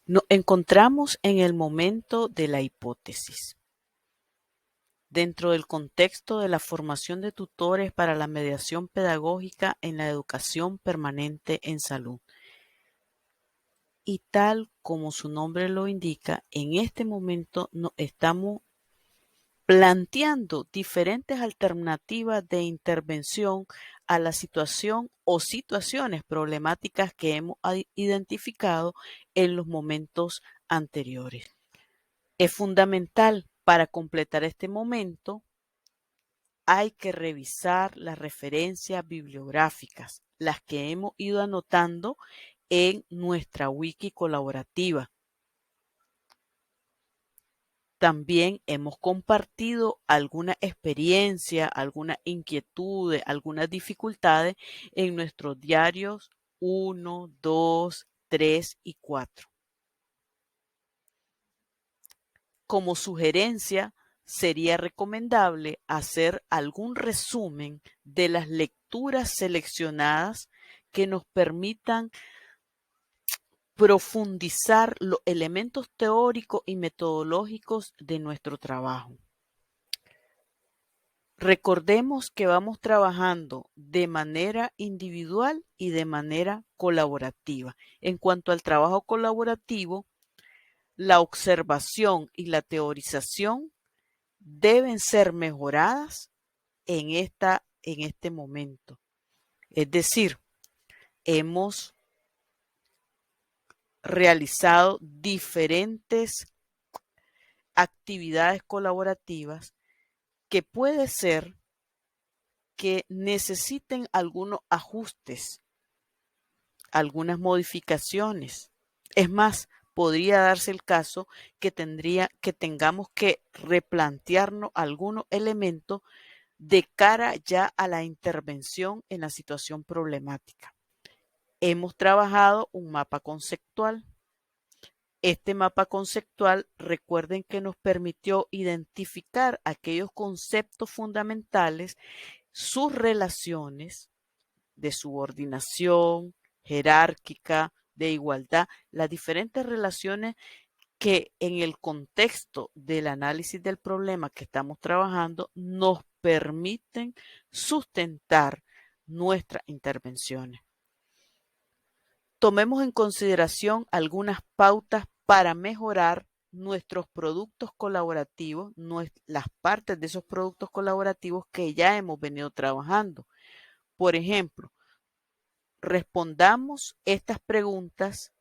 Nos encontramos en el momento de la hipótesis. Dentro del contexto de la formación de tutores para la mediación pedagógica en la educación permanente en salud. Y tal como su nombre lo indica, en este momento nos estamos planteando diferentes alternativas de intervención a la situación o situaciones problemáticas que hemos identificado en los momentos anteriores. Es fundamental para completar este momento, hay que revisar las referencias bibliográficas, las que hemos ido anotando en nuestra wiki colaborativa. También hemos compartido alguna experiencia, algunas inquietudes, algunas dificultades en nuestros diarios 1, 2, 3 y 4. Como sugerencia, sería recomendable hacer algún resumen de las lecturas seleccionadas que nos permitan profundizar los elementos teóricos y metodológicos de nuestro trabajo. Recordemos que vamos trabajando de manera individual y de manera colaborativa. En cuanto al trabajo colaborativo, la observación y la teorización deben ser mejoradas en este momento. Es decir, hemos realizado diferentes actividades colaborativas que puede ser que necesiten algunos ajustes, algunas modificaciones. Es más, podría darse el caso que tengamos que replantearnos algunos elementos de cara ya a la intervención en la situación problemática. Hemos trabajado un mapa conceptual. Este mapa conceptual, recuerden que nos permitió identificar aquellos conceptos fundamentales, sus relaciones de subordinación, jerárquica, de igualdad, las diferentes relaciones que en el contexto del análisis del problema que estamos trabajando nos permiten sustentar nuestras intervenciones. Tomemos en consideración algunas pautas para mejorar nuestros productos colaborativos, las partes de esos productos colaborativos que ya hemos venido trabajando. Por ejemplo, respondamos estas preguntas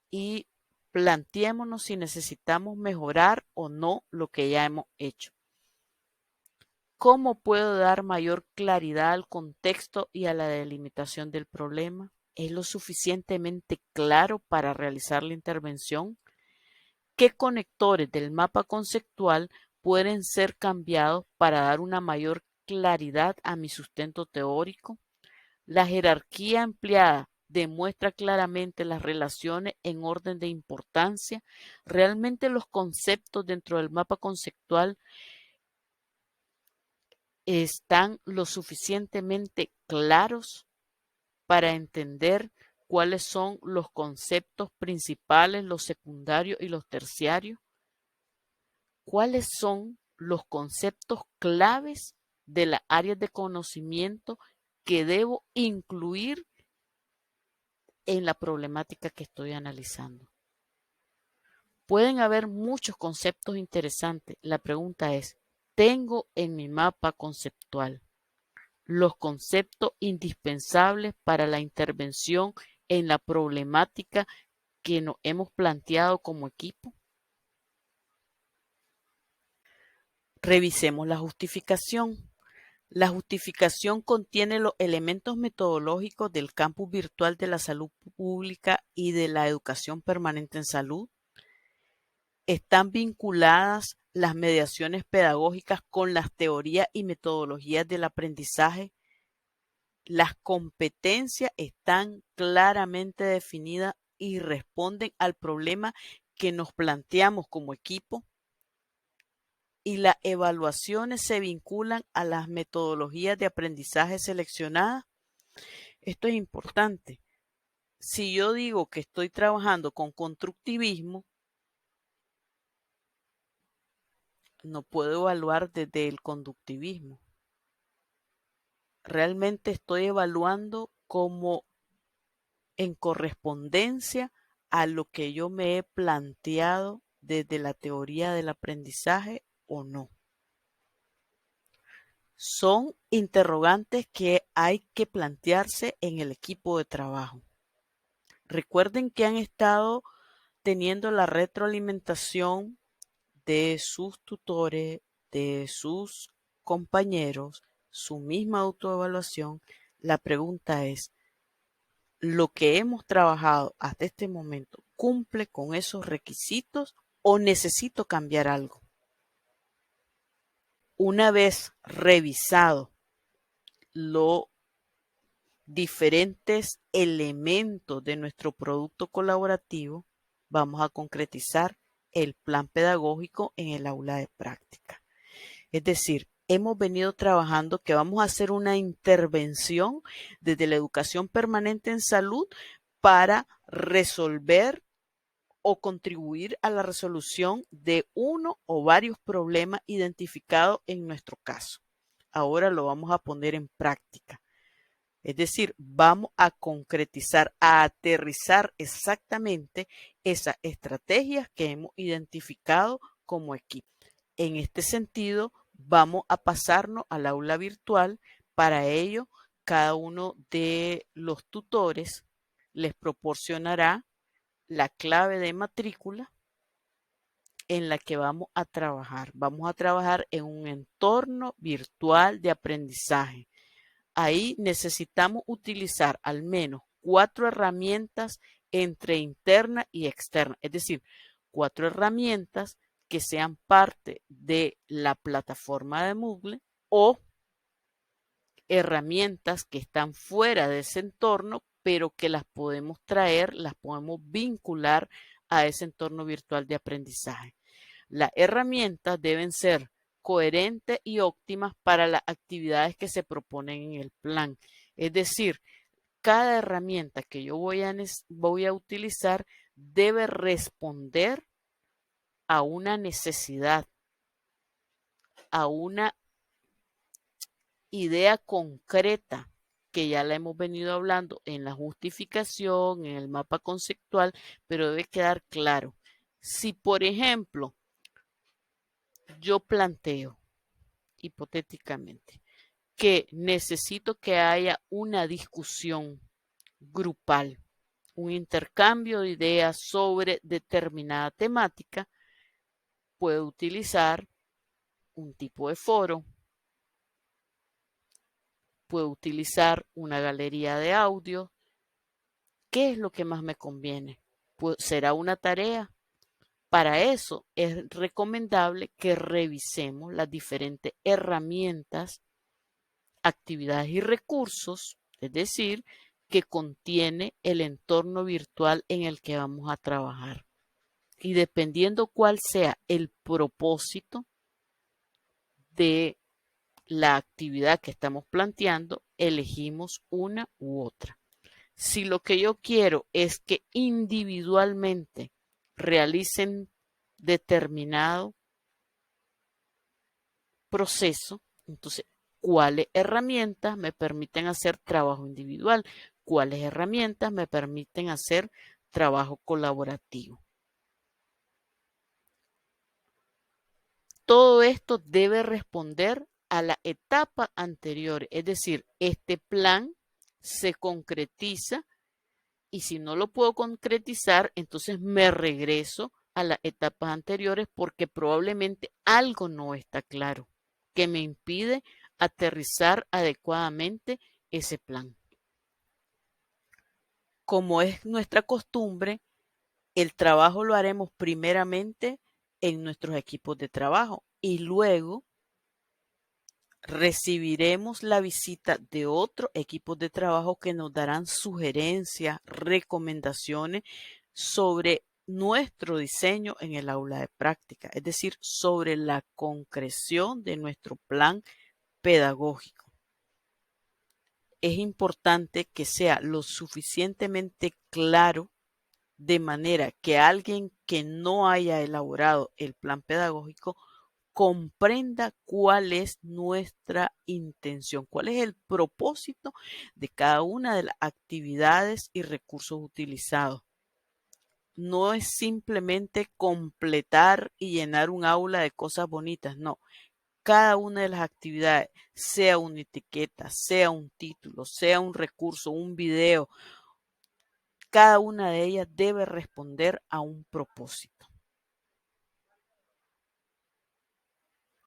y planteémonos si necesitamos mejorar o no lo que ya hemos hecho. ¿Cómo puedo dar mayor claridad al contexto y a la delimitación del problema? ¿Es lo suficientemente claro para realizar la intervención? ¿Qué conectores del mapa conceptual pueden ser cambiados para dar una mayor claridad a mi sustento teórico? La jerarquía empleada demuestra claramente las relaciones en orden de importancia. ¿Realmente los conceptos dentro del mapa conceptual están lo suficientemente claros para entender cuáles son los conceptos principales, los secundarios y los terciarios? ¿Cuáles son los conceptos claves de las áreas de conocimiento que debo incluir en la problemática que estoy analizando? Pueden haber muchos conceptos interesantes. La pregunta es, ¿tengo en mi mapa conceptual los conceptos indispensables para la intervención en la problemática que nos hemos planteado como equipo? Revisemos la justificación. La justificación contiene los elementos metodológicos del campus virtual de la salud pública y de la educación permanente en salud. Están vinculadas las mediaciones pedagógicas con las teorías y metodologías del aprendizaje. Las competencias están claramente definidas y responden al problema que nos planteamos como equipo. Y las evaluaciones se vinculan a las metodologías de aprendizaje seleccionadas. Esto es importante. si yo digo que estoy trabajando con constructivismo, no puedo evaluar desde el conductivismo. Realmente estoy evaluando como en correspondencia a lo que yo me he planteado desde la teoría del aprendizaje o no. Son interrogantes que hay que plantearse en el equipo de trabajo. Recuerden que han estado teniendo la retroalimentación de sus tutores, de sus compañeros, su misma autoevaluación. La pregunta es, ¿lo que hemos trabajado hasta este momento cumple con esos requisitos o necesito cambiar algo? Una vez revisado los diferentes elementos de nuestro producto colaborativo, vamos a concretizar el plan pedagógico en el aula de práctica. Es decir, hemos venido trabajando que vamos a hacer una intervención desde la educación permanente en salud para resolver o contribuir a la resolución de uno o varios problemas identificados en nuestro caso. Ahora lo vamos a poner en práctica. Es decir, vamos a concretizar, a aterrizar exactamente esas estrategias que hemos identificado como equipo. En este sentido, vamos a pasarnos al aula virtual. Para ello, cada uno de los tutores les proporcionará la clave de matrícula en la que vamos a trabajar. Vamos a trabajar en un entorno virtual de aprendizaje. Ahí necesitamos utilizar al menos 4 herramientas entre interna y externa, es decir, 4 herramientas que sean parte de la plataforma de Moodle o herramientas que están fuera de ese entorno, pero que las podemos traer, las podemos vincular a ese entorno virtual de aprendizaje. Las herramientas deben ser coherentes y óptimas para las actividades que se proponen en el plan. Es decir, cada herramienta que yo voy a utilizar debe responder a una necesidad, a una idea concreta que ya la hemos venido hablando en la justificación, en el mapa conceptual, pero debe quedar claro. Si, por ejemplo, yo planteo hipotéticamente que necesito que haya una discusión grupal, un intercambio de ideas sobre determinada temática, puedo utilizar un tipo de foro, puedo utilizar una galería de audio. ¿Qué es lo que más me conviene? Pues será una tarea. Para eso es recomendable que revisemos las diferentes herramientas, actividades y recursos, es decir, que contiene el entorno virtual en el que vamos a trabajar. Y dependiendo cuál sea el propósito de la actividad que estamos planteando, elegimos una u otra. Si lo que yo quiero es que individualmente realicen determinado proceso, entonces, ¿cuáles herramientas me permiten hacer trabajo individual? ¿Cuáles herramientas me permiten hacer trabajo colaborativo? Todo esto debe responder a la etapa anterior, es decir, este plan se concretiza y si no lo puedo concretizar, entonces me regreso a las etapas anteriores porque probablemente algo no está claro que me impide aterrizar adecuadamente ese plan. Como es nuestra costumbre, el trabajo lo haremos primeramente en nuestros equipos de trabajo y luego recibiremos la visita de otros equipos de trabajo que nos darán sugerencias, recomendaciones sobre nuestro diseño en el aula de práctica, es decir, sobre la concreción de nuestro plan pedagógico. es importante que sea lo suficientemente claro de manera que alguien que no haya elaborado el plan pedagógico comprenda cuál es nuestra intención, cuál es el propósito de cada una de las actividades y recursos utilizados. No es simplemente completar y llenar un aula de cosas bonitas, no. Cada una de las actividades, sea una etiqueta, sea un título, sea un recurso, un video, cada una de ellas debe responder a un propósito.